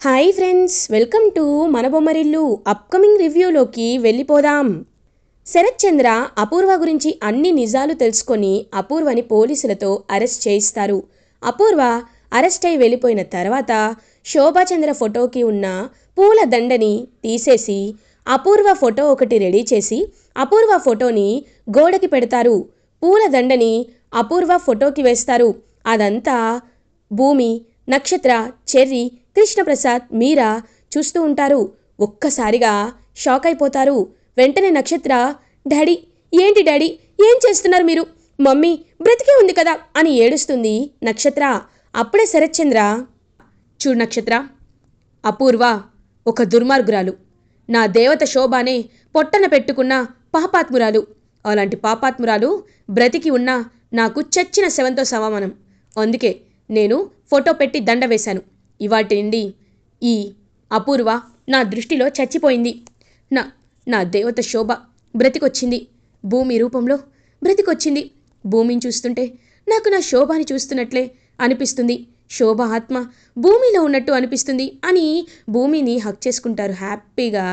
Hi friends, welcome to మన Bommarillu. Upcoming రివ్యూలోకి వెళ్ళిపోదాం. శరత్ చంద్ర అపూర్వ గురించి అన్ని నిజాలు తెలుసుకొని అపూర్వని పోలీసులతో అరెస్ట్ చేయిస్తారు. అపూర్వ అరెస్ట్ అయి వెళ్ళిపోయిన తర్వాత శోభాచంద్ర ఫోటోకి ఉన్న పూల దండని తీసేసి అపూర్వ ఫోటో ఒకటి రెడీ చేసి అపూర్వ ఫోటోని గోడకి పెడతారు. పూల దండని అపూర్వ ఫోటోకి వేస్తారు. అదంతా భూమి, నక్షత్ర, చెర్రీ, కృష్ణప్రసాద్, మీరా చూస్తూ ఉంటారు. ఒక్కసారిగా షాక్ అయిపోతారు. వెంటనే నక్షత్ర, డాడీ, ఏంటి డాడీ, ఏం చేస్తున్నారు మీరు? మమ్మీ బ్రతికే ఉంది కదా అని ఏడుస్తుంది నక్షత్ర. అప్పుడే శరత్చంద్ర, చూడు నక్షత్ర, అపూర్వ ఒక దుర్మార్గురాలు. నా దేవత శోభానే పొట్టన పెట్టుకున్న పాపాత్మురాలు. అలాంటి పాపాత్మురాలు బ్రతికి ఉన్నా నాకు చచ్చిన శవంతో సమానం. అందుకే నేను ఫోటో పెట్టి దండ వేశాను. ఇవాటి నుండి ఈ అపూర్వ నా దృష్టిలో చచ్చిపోయింది. నా నా దేవత శోభ బ్రతికొచ్చింది, భూమి రూపంలో బ్రతికొచ్చింది. భూమిని చూస్తుంటే నాకు నా శోభని చూస్తున్నట్లే అనిపిస్తుంది. శోభ ఆత్మ భూమిలో ఉన్నట్టు అనిపిస్తుంది అని భూమిని హక్ చేసుకుంటారు హ్యాపీగా.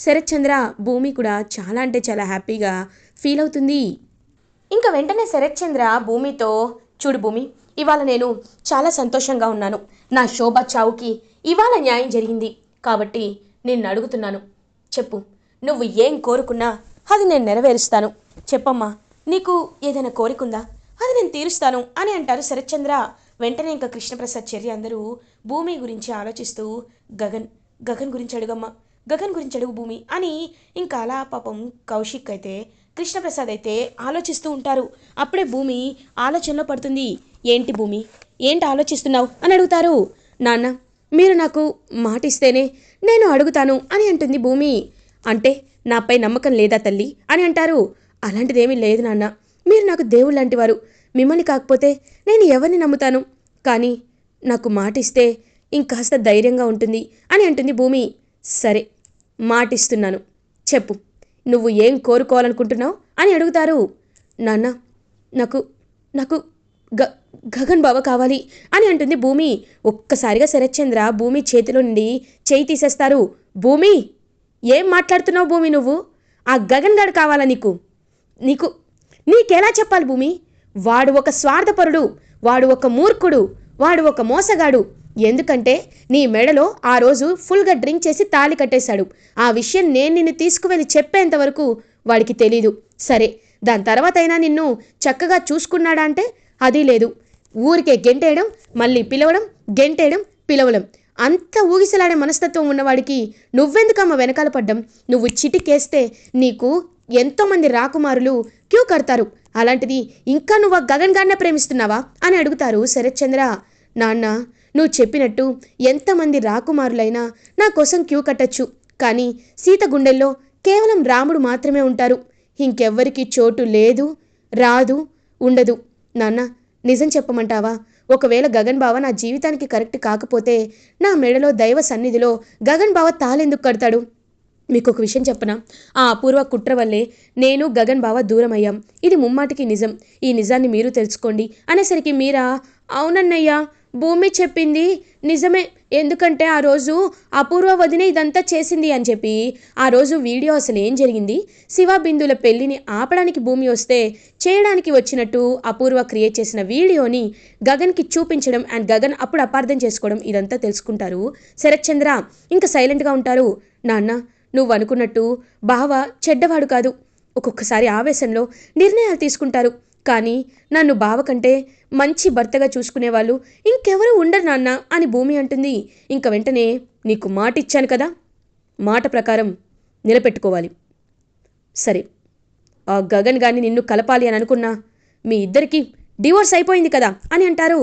శరత్చంద్ర, భూమి కూడా చాలా అంటే చాలా హ్యాపీగా ఫీల్ అవుతుంది. ఇంకా వెంటనే శరత్చంద్ర భూమితో, చూడు భూమి, ఇవాళ నేను చాలా సంతోషంగా ఉన్నాను. నా శోభ చావుకి ఇవాళ న్యాయం జరిగింది కాబట్టి నిన్ను అడుగుతున్నాను, చెప్పు, నువ్వు ఏం కోరుకున్నా అది నేను నెరవేరుస్తాను. చెప్పమ్మా, నీకు ఏదైనా కోరికుందా? అది నేను తీరుస్తాను అని అంటారు శరత్చంద్ర. వెంటనే ఇంకా కృష్ణప్రసాద్, చెర్రీ అందరూ భూమి గురించి ఆలోచిస్తూ, గగన్ గురించి అడుగమ్మా, గగన్ గురించి అడుగు భూమి అని ఇంకా అలా పాపం కౌశిక్ అయితే, కృష్ణప్రసాద్ అయితే ఆలోచిస్తూ ఉంటారు. అప్పుడే భూమి ఆలోచనలో పడుతుంది. ఏంటి భూమి, ఏంటి ఆలోచిస్తున్నావు అని అడుగుతారు. నాన్న, మీరు నాకు మాట ఇస్తేనే నేను అడుగుతాను అని అంటుంది భూమి. అంటే నాపై నమ్మకం లేదా తల్లి అని అంటారు. అలాంటిదేమీ లేదు నాన్న, మీరు నాకు దేవుళ్ళు లాంటి వారు. మిమ్మల్ని కాకపోతే నేను ఎవరిని నమ్ముతాను? కానీ నాకు మాట ఇస్తే ఇంకాస్త ధైర్యంగా ఉంటుంది అని అంటుంది భూమి. సరే, మాటిస్తున్నాను, చెప్పు, నువ్వు ఏం కోరుకోవాలనుకుంటున్నావు అని అడుగుతారు. నాన్న, నాకు నాకు గగన్ బావ కావాలి అని అంటుంది భూమి. ఒక్కసారిగా శరత్చంద్ర భూమి చేతిలో నుండి చేయి తీసేస్తారు. భూమి, ఏం మాట్లాడుతున్నావు భూమి? నువ్వు ఆ గగన్ గాడు కావాలా నీకు? నీకు నీకెలా చెప్పాలి భూమి? వాడు ఒక స్వార్థపరుడు, వాడు ఒక మూర్ఖుడు, వాడు ఒక మోసగాడు. ఎందుకంటే నీ మెడలో ఆ రోజు ఫుల్గా డ్రింక్ చేసి తాళి కట్టేశాడు. ఆ విషయం నేను నిన్ను తీసుకువెళ్ళి చెప్పేంతవరకు వాడికి తెలీదు. సరే, దాని తర్వాత అయినా నిన్ను చక్కగా చూసుకున్నాడా అంటే అది లేదు. ఊరికే గెంటేయడం, మళ్ళీ పిలవడం, గెంటేయడం, పిలవడం, అంత ఊగిసలాడే మనస్తత్వం ఉన్నవాడికి నువ్వెందుకమ్మ వెనకాల పడ్డం? నువ్వు చిటికేస్తే నీకు ఎంతోమంది రాకుమారులు క్యూ కడతారు. అలాంటిది ఇంకా నువ్వు ఆ గగన్ గారినే ప్రేమిస్తున్నావా అని అడుగుతారు శరత్చంద్ర. నాన్న, నువ్వు చెప్పినట్టు ఎంతమంది రాకుమారులైనా నా కోసం క్యూ కట్టచ్చు. కానీ సీత గుండెల్లో కేవలం రాముడు మాత్రమే ఉంటారు. ఇంకెవ్వరికి చోటు లేదు, రాదు, ఉండదు. నాన్న, నిజం చెప్పమంటావా? ఒకవేళ గగన్ బావ నా జీవితానికి కరెక్ట్ కాకపోతే నా మెడలో దైవ సన్నిధిలో గగన్ బావ తాళెందుకు కడతాడు? మీకు ఒక విషయం చెప్పనా? ఆ అపూర్వ కుట్ర వల్లే నేను గగన్ బావ దూరం అయ్యాం. ఇది ముమ్మాటికి నిజం. ఈ నిజాన్ని మీరు తెలుసుకోండి అనేసరికి మీరా, అవునన్నయ్యా, భూమి చెప్పింది నిజమే. ఎందుకంటే ఆ రోజు అపూర్వ వదిన ఇదంతా చేసింది అని చెప్పి ఆ రోజు వీడియో అసలు ఏం జరిగింది, శివ బిందుల పెళ్లిని ఆపడానికి భూమి వస్తే చేయడానికి వచ్చినట్టు అపూర్వ క్రియేట్ చేసిన వీడియోని గగన్కి చూపించడం అండ్ గగన్ అప్పుడు అపార్థం చేసుకోవడం, ఇదంతా తెలుసుకుంటారు శరత్చంద్ర. ఇంకా సైలెంట్గా ఉంటారు. నాన్న, నువ్వు అనుకున్నట్టు బావ చెడ్డవాడు కాదు. ఒక్కొక్కసారి ఆవేశంలో నిర్ణయాలు తీసుకుంటారు. కానీ నన్ను బావ కంటే మంచి భర్తగా చూసుకునేవాళ్ళు ఇంకెవరూ ఉండరు నాన్న అని భూమి అంటుంది. ఇంక వెంటనే, నీకు మాట ఇచ్చాను కదా, మాట ప్రకారం నిలబెట్టుకోవాలి. సరే, ఆ గగన్ గారిని నిన్ను కలపాలి అని అనుకున్నా మీ ఇద్దరికి డివోర్స్ అయిపోయింది కదా అని అంటారు.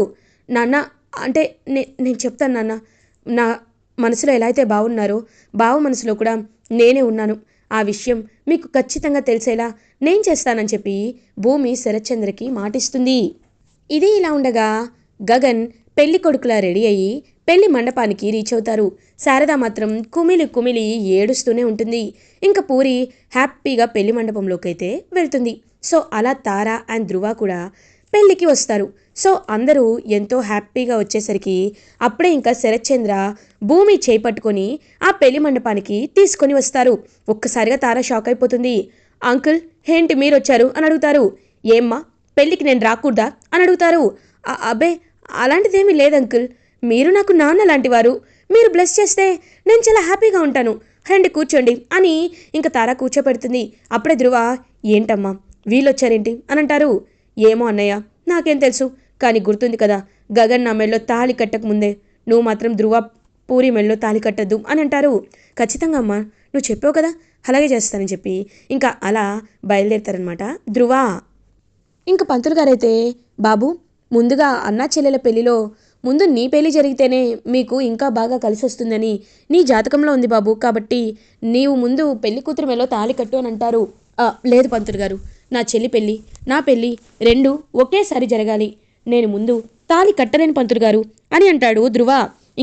నాన్న, అంటే నేను చెప్తాను నాన్న, నా మనసులో ఎలా అయితే బావున్నారో బావ మనసులో కూడా నేనే ఉన్నాను. ఆ విషయం మీకు ఖచ్చితంగా తెలిసేలా నేను చేస్తానని చెప్పి భూమి శరత్చంద్రకి మాటిస్తుంది. ఇది ఇలా ఉండగా గగన్ పెళ్లి కొడుకులా రెడీ అయ్యి పెళ్లి మండపానికి రీచ్ అవుతారు. శారద మాత్రం కుమిలి కుమిలి ఏడుస్తూనే ఉంటుంది. ఇంకా పూరి హ్యాపీగా పెళ్లి మండపంలోకి అయితే వెళ్తుంది. సో అలా తార అండ్ ధ్రువ కూడా పెళ్ళికి వస్తారు. సో అందరూ ఎంతో హ్యాపీగా వచ్చేసరికి అప్పుడే ఇంకా శరత్చంద్ర భూమి చేపట్టుకొని ఆ పెళ్లి మండపానికి తీసుకొని వస్తారు. ఒక్కసారిగా తార షాక్ అయిపోతుంది. అంకుల్, ఏంటి మీరొచ్చారు అని అడుగుతారు. ఏమ్మా, పెళ్ళికి నేను రాకూడదా అని అడుగుతారు. అబ్బే, అలాంటిదేమీ లేదంకుల్, మీరు నాకు నాన్న లాంటివారు. మీరు బ్లెస్ చేస్తే నేను చాలా హ్యాపీగా ఉంటాను. రండి కూర్చోండి అని ఇంకా తార కూర్చోపెడుతుంది. అప్పుడే ధ్రువ, ఏంటమ్మా వీళ్ళొచ్చారేంటి అని అంటారు. ఏమో అన్నయ్య, నాకేం తెలుసు, కానీ గుర్తుంది కదా, గగన్ నా మెళ్ళలో తాళి కట్టక ముందే నువ్వు మాత్రం ధ్రువ పూరి మెళ్ళలో తాళి కట్టద్దు అని అంటారు. ఖచ్చితంగా అమ్మా, నువ్వు చెప్పావు కదా, అలాగే చేస్తానని చెప్పి ఇంకా అలా బయలుదేరుతారనమాట ధ్రువ. ఇంక పంతులు గారైతే, బాబు, ముందుగా అన్నా చెల్లెల పెళ్లిలో ముందు నీ పెళ్లి జరిగితేనే మీకు ఇంకా బాగా కలిసి వస్తుందని నీ జాతకంలో ఉంది బాబు, కాబట్టి నీవు ముందు పెళ్లి కూతురు మెలో తాళి కట్టు అని అంటారు. లేదు పంతులు గారు, నా చెల్లి పెళ్ళి నా పెళ్ళి రెండు ఒకేసారి జరగాలి, నేను ముందు తాళి కట్టలేని పంతులు గారు అని అంటాడు ధ్రువ.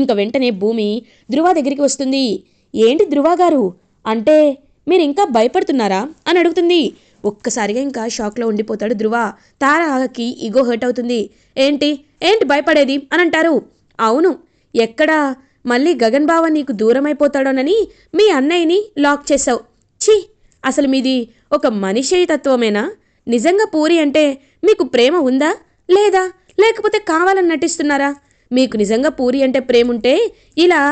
ఇంక వెంటనే భూమి ధ్రువ దగ్గరికి వస్తుంది. ఏంటి ధ్రువ గారు, అంటే మీరు ఇంకా భయపడుతున్నారా అని అడుగుతుంది. ఒక్కసారిగా ఇంకా షాక్లో ఉండిపోతాడు ధ్రువ. తారకి ఈగో హర్ట్ అవుతుంది. ఏంటి ఏంటి భయపడేది అని అంటారు. అవును, ఎక్కడా మళ్ళీ గగన్ బావ నీకు దూరమైపోతాడోనని మీ అన్నయ్యని లాక్ చేశావు. ఛీ, అసలు మీది ఒక మనిషి తత్వమేనా? నిజంగా పూరి అంటే మీకు ప్రేమ ఉందా లేదా, లేకపోతే కావాలని నటిస్తున్నారా? మీకు నిజంగా పూరి అంటే ప్రేమ ఉంటే ఇలా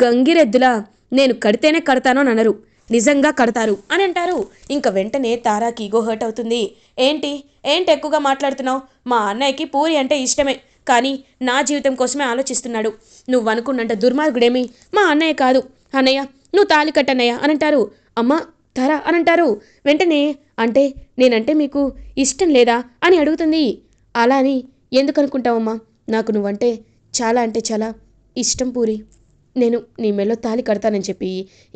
గంగిరెద్దులా నేను కడితేనే కడతాను అని అనరు, నిజంగా కడతారు అని అంటారు. ఇంక వెంటనే తారాకి ఈగో హర్ట్ అవుతుంది. ఏంటి ఏంటి ఎక్కువగా మాట్లాడుతున్నావు? మా అన్నయ్యకి పూరి అంటే ఇష్టమే, కానీ నా జీవితం కోసమే ఆలోచిస్తున్నాడు. నువ్వు అనుకున్నంత దుర్మార్గుడేమి మా అన్నయ్య కాదు. అన్నయ్య, నువ్వు తాళి కట్టన్నయ్య అని అంటారు. అమ్మ తారా అని అంటారు. వెంటనే, అంటే నేనంటే మీకు ఇష్టం లేదా అని అడుగుతుంది. అలా అని ఎందుకు అనుకుంటావమ్మా, నాకు నువ్వంటే అంటే చాలా ఇష్టం పూరి. నేను నీ మెల్లో తాళి కడతానని చెప్పి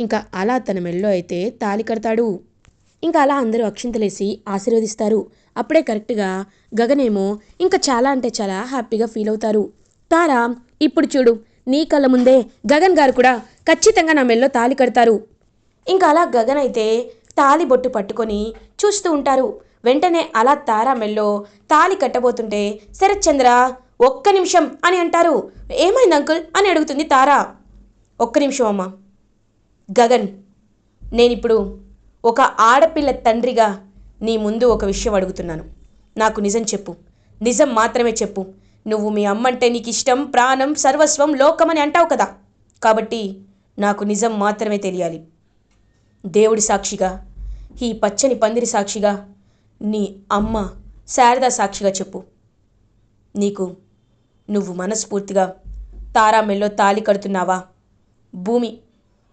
ఇంకా అలా తన మెల్లో అయితే తాళి కడతాడు. ఇంకా అలా అందరూ అక్షింతలేసి ఆశీర్వదిస్తారు. అప్పుడే కరెక్ట్గా గగనేమో ఇంకా చాలా అంటే చాలా హ్యాపీగా ఫీల్ అవుతారు. తారా, ఇప్పుడు చూడు, నీ కళ్ళ ముందే గగన్ గారు కూడా ఖచ్చితంగా నా మెల్లో తాళి కడతారు. ఇంకా అలా గగన్ అయితే తాళి బొట్టు పట్టుకొని చూస్తూ ఉంటారు. వెంటనే అలా తారా మెల్లో తాళి కట్టబోతుంటే శరత్చంద్ర, ఒక్క నిమిషం అని అంటారు. ఏమైంది అంకుల్ అని అడుగుతుంది తారా. ఒక్క నిమిషం అమ్మా. గగన్, నేనిప్పుడు ఒక ఆడపిల్ల తండ్రిగా నీ ముందు ఒక విషయం అడుగుతున్నాను. నాకు నిజం చెప్పు, నిజం మాత్రమే చెప్పు. నువ్వు మీ అమ్మంటే నీకు ఇష్టం, ప్రాణం, సర్వస్వం, లోకమని అంటావు కదా, కాబట్టి నాకు నిజం మాత్రమే తెలియాలి. దేవుడి సాక్షిగా, ఈ పచ్చని పందిరి సాక్షిగా, నీ అమ్మ శారదా సాక్షిగా చెప్పు. నువ్వు మనస్ఫూర్తిగా తారా మెల్లో తాళి కడుతున్నావా?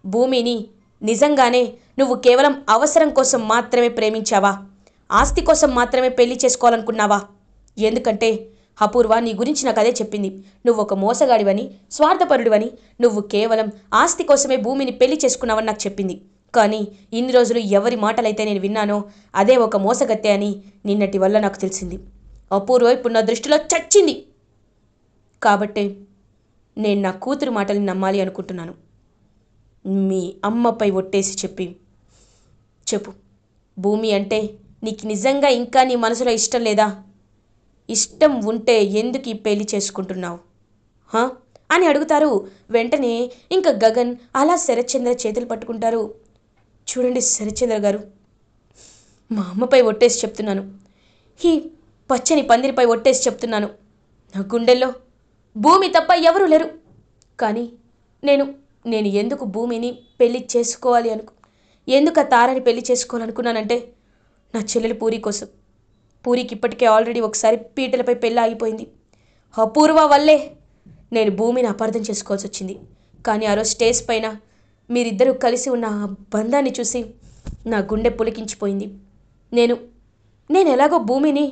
భూమిని నిజంగానే నువ్వు కేవలం అవసరం కోసం మాత్రమే ప్రేమించావా? ఆస్తి కోసం మాత్రమే పెళ్లి చేసుకోవాలనుకున్నావా? ఎందుకంటే అపూర్వ నీ గురించి నాకు అదే చెప్పింది. నువ్వు ఒక మోసగాడివని, స్వార్థపరుడివని, నువ్వు కేవలం ఆస్తి కోసమే భూమిని పెళ్లి చేసుకున్నావని నాకు చెప్పింది. కానీ ఇన్ని రోజులు ఎవరి మాటలైతే నేను విన్నానో అదే ఒక మోసగత్తే అని నిన్నటి వల్ల నాకు తెలిసింది. అపూర్వ ఇప్పుడు నా దృష్టిలో చచ్చింది. కాబట్టే నేను నా కూతురు మాటల్ని నమ్మాలి అనుకుంటున్నాను. మీ అమ్మపై ఒట్టేసి చెప్పు, భూమి అంటే నీకు నిజంగా ఇంకా నీ మనసులో ఇష్టం లేదా? ఇష్టం ఉంటే ఎందుకు ఈ పెళ్లి చేసుకుంటున్నావు అని అడుగుతారు. వెంటనే ఇంకా గగన్ అలా శరత్చంద్ర చేతులు పట్టుకుంటారు. చూడండి శరత్చంద్ర గారు, మా అమ్మపై ఒట్టేసి చెప్తున్నాను, ఈ పచ్చని పందిరిపై ఒట్టేసి చెప్తున్నాను, నా గుండెల్లో భూమి తప్ప ఎవరూ లేరు. కానీ నేను ఎందుకు భూమిని పెళ్లి చేసుకోవాలి ఎందుకు ఆ తారని పెళ్లి చేసుకోవాలనుకున్నానంటే నా చెల్లెలు పూరి కోసం. పూరికి ఇప్పటికే ఆల్రెడీ ఒకసారి పీటలపై పెళ్ళి ఆగిపోయింది. అపూర్వ వల్లే నేను భూమిని అపార్థం చేసుకోవాల్సి వచ్చింది. కానీ ఆ రోజు స్టేజ్ పైన మీరిద్దరూ కలిసి ఉన్న ఆ బంధాన్ని చూసి నా గుండె పులికించిపోయింది. నేను ఎలాగో భూమిని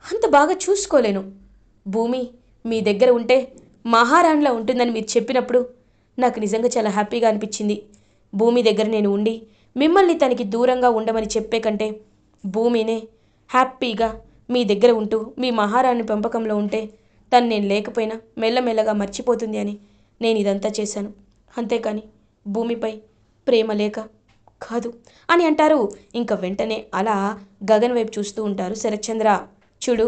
అంత బాగా చూసుకోలేను. భూమి మీ దగ్గర ఉంటే మహారాణిలా ఉంటుందని మీరు చెప్పినప్పుడు నాకు నిజంగా చాలా హ్యాపీగా అనిపించింది. భూమి దగ్గర నేను ఉండి మిమ్మల్ని తనకి దూరంగా ఉండమని చెప్పే కంటే భూమినే హ్యాపీగా మీ దగ్గర ఉంటూ మీ మహారాణి పెంపకంలో ఉంటే తను నేను లేకపోయినా మెల్లమెల్లగా మర్చిపోతుంది అని నేను ఇదంతా చేశాను. అంతేకాని భూమిపై ప్రేమ లేక కాదు అని అంటారు. ఇంకా వెంటనే అలా గగన్ వైపు చూస్తూ ఉంటారు శరత్చంద్ర. చూడు,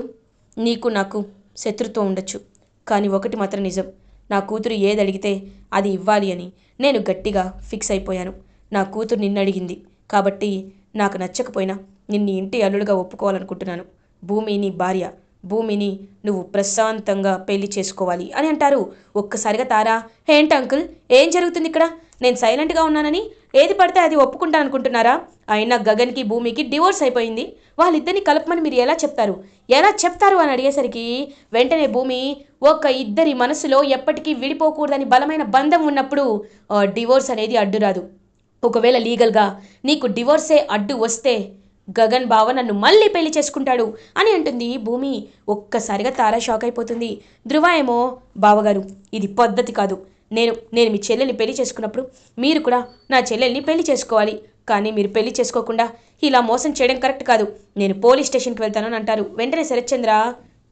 నీకు నాకు శత్రుత్వం ఉండొచ్చు, కానీ ఒకటి మాత్రం నిజం, నా కూతురు ఏది అడిగితే అది ఇవ్వాలి అని నేను గట్టిగా ఫిక్స్ అయిపోయాను. నా కూతురు నిన్ను అడిగింది కాబట్టి నాకు నచ్చకపోయినా నిన్ను ఇంటి అల్లుడుగా ఒప్పుకోవాలనుకుంటున్నాను. భూమి నీ భార్య, భూమిని నువ్వు ప్రశాంతంగా పెళ్లి చేసుకోవాలి అని అంటారు. ఒక్కసారిగా తారా, ఏంటి అంకుల్, ఏం జరుగుతుంది ఇక్కడ? నేను సైలెంట్గా ఉన్నానని ఏది పడితే అది ఒప్పుకుంటాను అనుకుంటున్నారా? అయినా గగన్కి భూమికి డివోర్స్ అయిపోయింది. వాళ్ళిద్దరిని కలపమని మీరు ఎలా చెప్తారు? ఎలా చెప్తారు అని అడిగేసరికి వెంటనే భూమి, ఒక ఇద్దరి మనసులో ఎప్పటికీ విడిపోకూడదని బలమైన బంధం ఉన్నప్పుడు డివోర్స్ అనేది అడ్డు రాదు. ఒకవేళ లీగల్గా నీకు డివోర్సే అడ్డు వస్తే గగన్ బావ నన్ను మళ్ళీ పెళ్లి చేసుకుంటాడు అని అంటుంది భూమి. ఒక్కసారిగా తారా షాక్ అయిపోతుంది. ధృవ ఏమో, బావగారు ఇది పద్ధతి కాదు. నేను మీ చెల్లెల్ని పెళ్లి చేసుకున్నప్పుడు మీరు కూడా నా చెల్లెల్ని పెళ్లి చేసుకోవాలి. కానీ మీరు పెళ్లి చేసుకోకుండా ఇలా మోసం చేయడం కరెక్ట్ కాదు. నేను పోలీస్ స్టేషన్కి వెళ్తానని అంటారు. వెంటనే శరత్చంద్ర,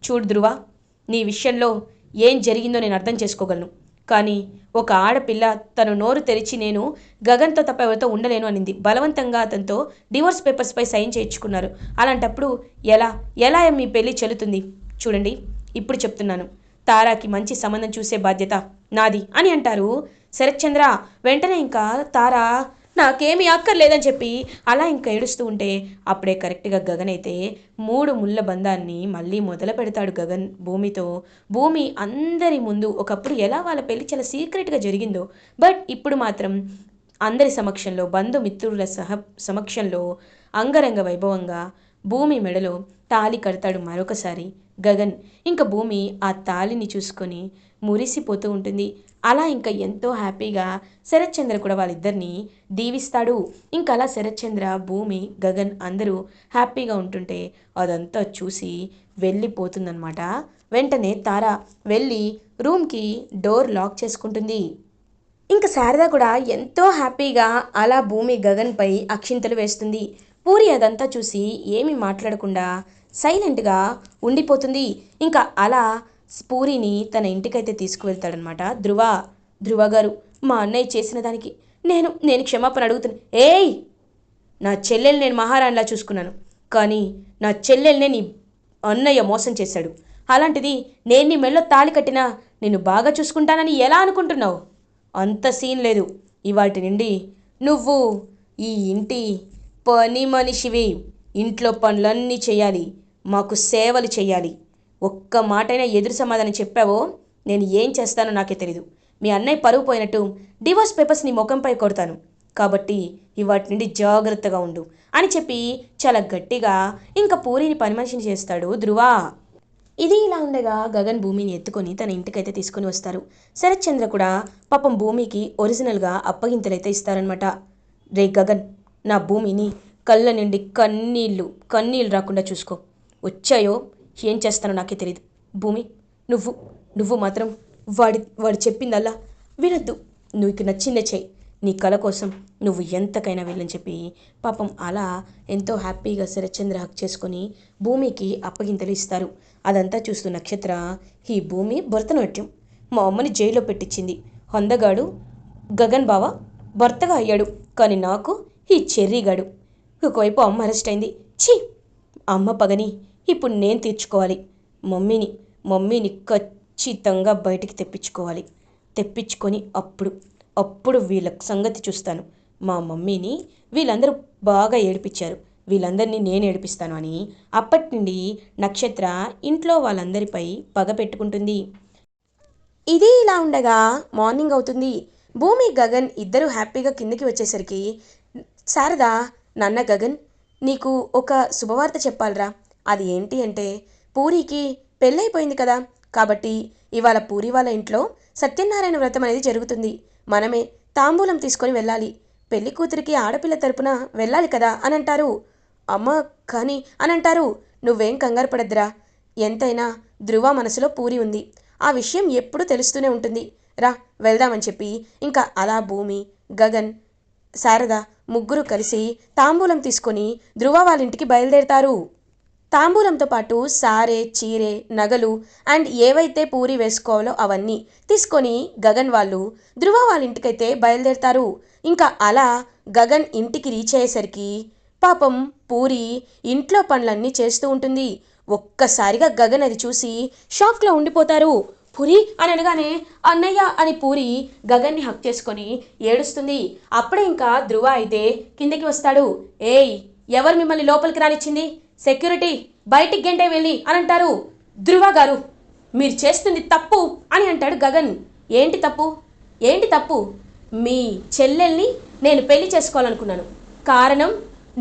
చూడు ధృవ, నీ విషయంలో ఏం జరిగిందో నేను అర్థం చేసుకోగలను. కానీ ఒక ఆడపిల్ల తను నోరు తెరిచి నేను గగన్తో తప్ప ఎవరితో ఉండలేను అనింది. బలవంతంగా అతనితో డివోర్స్ పేపర్స్పై సైన్ చేయించుకున్నారు. అలాంటప్పుడు ఎలా ఎలా మీ పెళ్ళి చెల్లుతుంది? చూడండి, ఇప్పుడు చెప్తున్నాను, తారాకి మంచి సంబంధం చూసే బాధ్యత నాది అని అంటారు శరత్చంద్ర. వెంటనే ఇంకా తారా నాకేమీ అక్కర్లేదని చెప్పి అలా ఇంకా ఏడుస్తూ ఉంటే అప్పుడే కరెక్ట్గా గగన్ అయితే 3 ముళ్ళ బంధాన్ని మళ్ళీ మొదలు పెడతాడు గగన్ భూమితో. భూమి అందరి ముందు ఒకప్పుడు ఎలా వాళ్ళ పెళ్లి చాలా సీక్రెట్గా జరిగిందో, బట్ ఇప్పుడు మాత్రం అందరి సమక్షంలో, బంధుమిత్రుల సమక్షంలో అంగరంగ వైభవంగా భూమి మెడలో తాళి కడతాడు మరొకసారి గగన్. ఇంకా భూమి ఆ తాళిని చూసుకొని మురిసిపోతూ ఉంటుంది. అలా ఇంకా ఎంతో హ్యాపీగా శరత్చంద్ర కూడా వాళ్ళిద్దరిని దీవిస్తాడు. ఇంకా అలా శరత్చంద్ర, భూమి, గగన్ అందరూ హ్యాపీగా ఉంటుంటే అదంతా చూసి వెళ్ళిపోతుందన్నమాట. వెంటనే తార వెళ్ళి రూమ్కి డోర్ లాక్ చేసుకుంటుంది. ఇంకా శారద కూడా ఎంతో హ్యాపీగా అలా భూమి గగన్పై అక్షింతలు వేస్తుంది. పూరి అదంతా చూసి ఏమీ మాట్లాడకుండా సైలెంట్గా ఉండిపోతుంది. ఇంకా అలా పూరిని తన ఇంటికైతే తీసుకువెళ్తాడనమాట ధృవ గారు, మా అన్నయ్య చేసిన దానికి నేను క్షమాపణ అడుగుతున్నా. ఏయ్, నా చెల్లెల్ని నేను మహారాణిలా చూసుకున్నాను, కానీ నా చెల్లెల్నే నీ అన్నయ్య మోసం చేశాడు. అలాంటిది నేను నీ మెళ్ళో తాళి కట్టినా నిన్ను బాగా చూసుకుంటానని ఎలా అనుకుంటున్నావు? అంత సీన్ లేదు. ఇవాటి నుండి నువ్వు ఈ ఇంటి పని మనిషివి. ఇంట్లో పనులన్నీ చేయాలి, మాకు సేవలు చేయాలి. ఒక్క మాటైనా ఎదురు సమాధానం చెప్పావో నేను ఏం చేస్తానో నాకే తెలీదు. మీ అన్నయ్య పరువు పోయినట్టు డివోర్స్ పేపర్స్ నీ ముఖంపై కొడతాను. కాబట్టి ఇవాటి నుండి జాగ్రత్తగా ఉండు అని చెప్పి చాలా గట్టిగా ఇంకా పూరిని పని మనిషిని చేస్తాడు ధృవ. ఇది ఇలా ఉండగా గగన్ భూమిని ఎత్తుకొని తన ఇంటికైతే తీసుకొని వస్తారు. శరత్చంద్ర కూడా పాపం భూమికి ఒరిజినల్గా అప్పగింతలైతే ఇస్తారనమాట. రే గగన్, నా భూమిని కళ్ళ నుండి కన్నీళ్ళు రాకుండా చూసుకో. వచ్చాయో ఏం చేస్తానో నాకే తెలియదు. భూమి, నువ్వు మాత్రం వాడు చెప్పిందల్లా వినొద్దు. నీకు నచ్చిందే చెయ్యి. నీ కళ కోసం నువ్వు ఎంతకైనా వెళ్ళని చెప్పి పాపం అలా ఎంతో హ్యాపీగా శరత్చంద్ర హక్ చేసుకొని భూమికి అప్పగింతలు ఇస్తారు. అదంతా చూస్తూ నక్షత్ర, ఈ భూమి భరతనాట్యం మా అమ్మని జైల్లో పెట్టించింది. హొందగాడు గగన్ బావ భర్తగా అయ్యాడు, కానీ నాకు ఈ చెర్రీగాడు. ఒకవైపు అమ్మ అరెస్ట్ అయింది. ఛీ, అమ్మ పగని ఇప్పుడు నేను తీర్చుకోవాలి. మమ్మీని ఖచ్చితంగా బయటికి తెప్పించుకొని అప్పుడు వీళ్ళ సంగతి చూస్తాను. మా మమ్మీని వీళ్ళందరూ బాగా ఏడిపించారు, వీళ్ళందరినీ నేను ఏడిపిస్తాను అని అప్పటి నుండి నక్షత్ర ఇంట్లో వాళ్ళందరిపై పగ పెట్టుకుంటుంది. ఇది ఇలా ఉండగా మార్నింగ్ అవుతుంది. భూమి, గగన్ ఇద్దరు హ్యాపీగా కిందకి వచ్చేసరికి శారద, నాన్న గగన్, నీకు ఒక శుభవార్త చెప్పాలరా. అది ఏంటి అంటే, పూరికి పెళ్ళైపోయింది కదా, కాబట్టి ఇవాళ పూరి వాళ్ళ ఇంట్లో సత్యనారాయణ వ్రతం అనేది జరుగుతుంది. మనమే తాంబూలం తీసుకొని వెళ్ళాలి. పెళ్లి కూతురికి ఆడపిల్ల తరపున వెళ్ళాలి కదా అని అంటారు. అమ్మ కానీ అని అంటారు. నువ్వేం కంగారు పడద్దురా, ఎంతైనా ధృవ మనసులో పూరి ఉంది. ఆ విషయం ఎప్పుడూ తెలుస్తూనే ఉంటుంది. రా వెళ్దామని చెప్పి ఇంకా అలా భూమి, గగన్, శారద ముగ్గురు కలిసి తాంబూలం తీసుకొని ధృవ వాళ్ళ ఇంటికి బయలుదేరతారు. తాంబూలంతో పాటు సారే, చీరే, నగలు అండ్ ఏవైతే పూరి వేసుకోవాలో అవన్నీ తీసుకొని గగన్ వాళ్ళు ధృవ వాళ్ళ ఇంటికైతే బయలుదేరతారు. ఇంకా అలా గగన్ ఇంటికి రీచ్ అయ్యేసరికి పాపం పూరి ఇంట్లో పనులన్నీ చేస్తూ ఉంటుంది. ఒక్కసారిగా గగన్ అది చూసి షాక్లో ఉండిపోతారు. పూరి అని అనగానే అన్నయ్య అని పూరి గగన్ని హక్ చేసుకొని ఏడుస్తుంది. అప్పుడే ఇంకా ధ్రువ అయితే కిందకి వస్తాడు. ఏయ్, ఎవరు మిమ్మల్ని లోపలికి రానిచ్చింది? సెక్యూరిటీ, బయటికి గంటే వెళ్ళి అని అంటారు. ధ్రువ గారు, మీరు చేస్తుంది తప్పు అని అంటాడు గగన్. ఏంటి తప్పు? ఏంటి తప్పు? మీ చెల్లెల్ని నేను పెళ్లి చేసుకోవాలనుకున్నాను. కారణం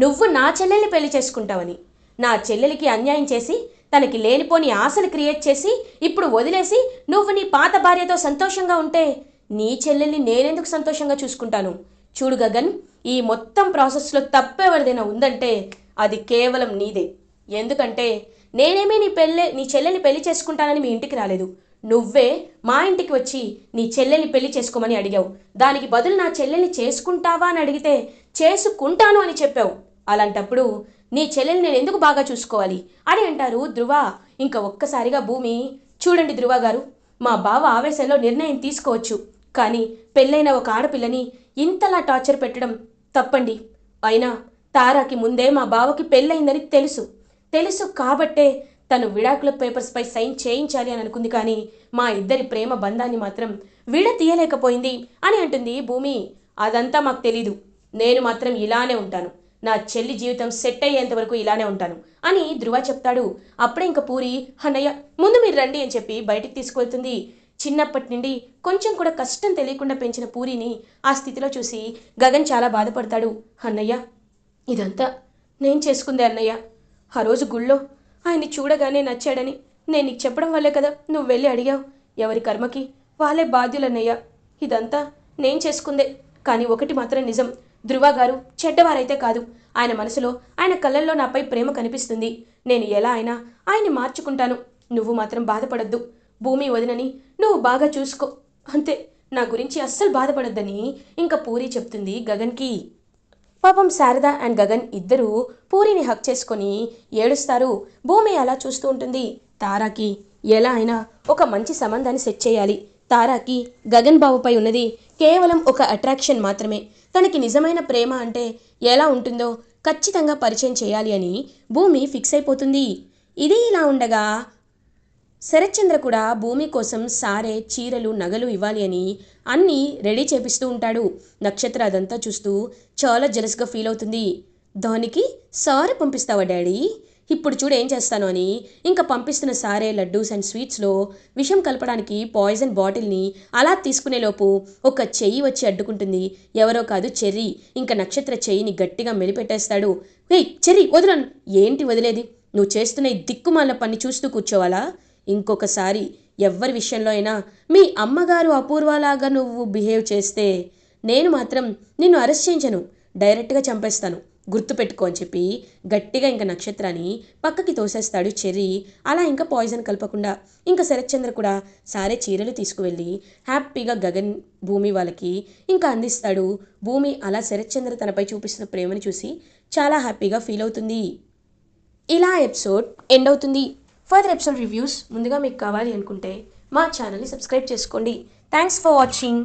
నువ్వు నా చెల్లెల్ని పెళ్లి చేసుకుంటావని. నా చెల్లెలికి అన్యాయం చేసి తనకి లేనిపోని ఆశలు క్రియేట్ చేసి ఇప్పుడు వదిలేసి నువ్వు నీ పాత భార్యతో సంతోషంగా ఉంటే నీ చెల్లెల్ని నేనెందుకు సంతోషంగా చూసుకుంటాను? చూడు గగన్, ఈ మొత్తం ప్రాసెస్లో తప్పెవరిదైనా ఉందంటే అది కేవలం నీదే. ఎందుకంటే నేనేమీ నీ చెల్లెల్ని పెళ్లి చేసుకుంటానని మీ ఇంటికి రాలేదు. నువ్వే మా ఇంటికి వచ్చి నీ చెల్లెల్ని పెళ్లి చేసుకోమని అడిగావు. దానికి బదులు నా చెల్లెల్ని చేసుకుంటావా అని అడిగితే చేసుకుంటాను అని చెప్పావు. అలాంటప్పుడు నీ చెల్లెల్ని నేను ఎందుకు బాగా చూసుకోవాలి అని అంటారు ధ్రువ. ఇంకా ఒక్కసారిగా భూమి, చూడండి ధ్రువ గారు, మా బావ ఆవేశంలో నిర్ణయం తీసుకోవచ్చు, కానీ పెళ్ళైన ఒక ఆడపిల్లని ఇంతలా టార్చర్ పెట్టడం తప్పండి. అయినా తారాకి ముందే మా బావకి పెళ్ళయిందని తెలుసు కాబట్టే తను విడాకుల పేపర్స్పై సైన్ చేయించాలి అని అనుకుంది, కానీ మా ఇద్దరి ప్రేమ బంధాన్ని మాత్రం తీయలేకపోయింది అని అంటుంది భూమి. అదంతా మాకు తెలీదు. నేను మాత్రం ఇలానే ఉంటాను. నా చెల్లి జీవితం సెట్ అయ్యేంత వరకు ఇలానే ఉంటాను అని ధ్రువ చెప్తాడు. అప్పుడే ఇంక పూరి, అన్నయ్య ముందు మీరు రండి అని చెప్పి బయటికి తీసుకువెళ్తుంది. చిన్నప్పటి నుండి కొంచెం కూడా కష్టం తెలియకుండా పెంచిన పూరిని ఆ స్థితిలో చూసి గగన్ చాలా బాధపడతాడు. అన్నయ్య, ఇదంతా నేను చేసుకుందే అన్నయ్య. ఆ రోజు గుళ్ళో ఆయన్ని చూడగానే నచ్చాడని నేను నీకు చెప్పడం వల్లే కదా నువ్వు వెళ్ళి అడిగావు. ఎవరి కర్మకి వాళ్ళే బాధ్యులన్నయ్య. ఇదంతా నేను చేసుకుందే. కానీ ఒకటి మాత్రం నిజం, ధ్రువ గారు చెడ్డవారైతే కాదు. ఆయన మనసులో, ఆయన కళ్ళల్లో నాపై ప్రేమ కనిపిస్తుంది. నేను ఎలా అయినా ఆయన్ని మార్చుకుంటాను. నువ్వు మాత్రం బాధపడద్దు. భూమి వదినని నువ్వు బాగా చూసుకో, అంతే. నా గురించి అస్సలు బాధపడద్దని ఇంకా పూరి చెప్తుంది గగన్కి. పాపం శారద అండ్ గగన్ ఇద్దరూ పూరిని హక్ చేసుకొని ఏడుస్తారు. భూమి అలా చూస్తూ ఉంటుంది. తారాకి ఎలా అయినా ఒక మంచి సంబంధాన్ని సెట్ చేయాలి. తారాకి గగన్ బాబుపై ఉన్నది కేవలం ఒక అట్రాక్షన్ మాత్రమే. తనకి నిజమైన ప్రేమ అంటే ఎలా ఉంటుందో ఖచ్చితంగా పరిచయం చేయాలి అని భూమి ఫిక్స్ అయిపోతుంది. ఇది ఇలా ఉండగా శరత్చంద్ర కూడా భూమి కోసం సారే చీరలు నగలు ఇవ్వాలి అని అన్నీ రెడీ చేపిస్తూ ఉంటాడు. నక్షత్ర అదంతా చూస్తూ చాలా జెలస్గా ఫీల్ అవుతుంది. దానికి సారే పంపిస్తావా డాడీ? ఇప్పుడు చూడు ఏం చేస్తాను అని ఇంకా పంపిస్తున్న సారే లడ్డూస్ అండ్ స్వీట్స్లో విషం కలపడానికి పాయిజన్ బాటిల్ని అలా తీసుకునేలోపు ఒక చెయ్యి వచ్చి అడ్డుకుంటుంది. ఎవరో కాదు, చెర్రీ. ఇంకా నక్షత్ర చెయ్యిని గట్టిగా మెలిపెట్టేస్తాడు. ఏయ్ చెర్రీ, వదలను. ఏంటి వదిలేది? నువ్వు చేస్తున్న ఈ దిక్కుమాల పని చూస్తూ కూర్చోవాలా? ఇంకొకసారి ఎవ్వరి విషయంలో అయినా మీ అమ్మగారు అపూర్వలాగా నువ్వు బిహేవ్ చేస్తే నేను మాత్రం నిన్ను అరెస్ట్ చేయించను, డైరెక్ట్గా చంపేస్తాను, గుర్తుపెట్టుకో అని చెప్పి గట్టిగా ఇంకా నక్షత్రాన్ని పక్కకి తోసేస్తాడు చెర్రీ. అలా ఇంకా పాయిజన్ కలపకుండా ఇంకా శరత్చంద్ర కూడా సారే చీరలు తీసుకువెళ్ళి హ్యాపీగా గగన్ భూమి వాళ్ళకి ఇంకా అందిస్తాడు. భూమి అలా శరత్చంద్ర తనపై చూపిస్తున్న ప్రేమను చూసి చాలా హ్యాపీగా ఫీల్ అవుతుంది. ఇలా ఎపిసోడ్ ఎండ్ అవుతుంది. ఫర్దర్ ఎపిసోడ్ రివ్యూస్ ముందుగా మీకు కావాలి అనుకుంటే మా ఛానల్ని సబ్స్క్రైబ్ చేసుకోండి. Thanks for watching.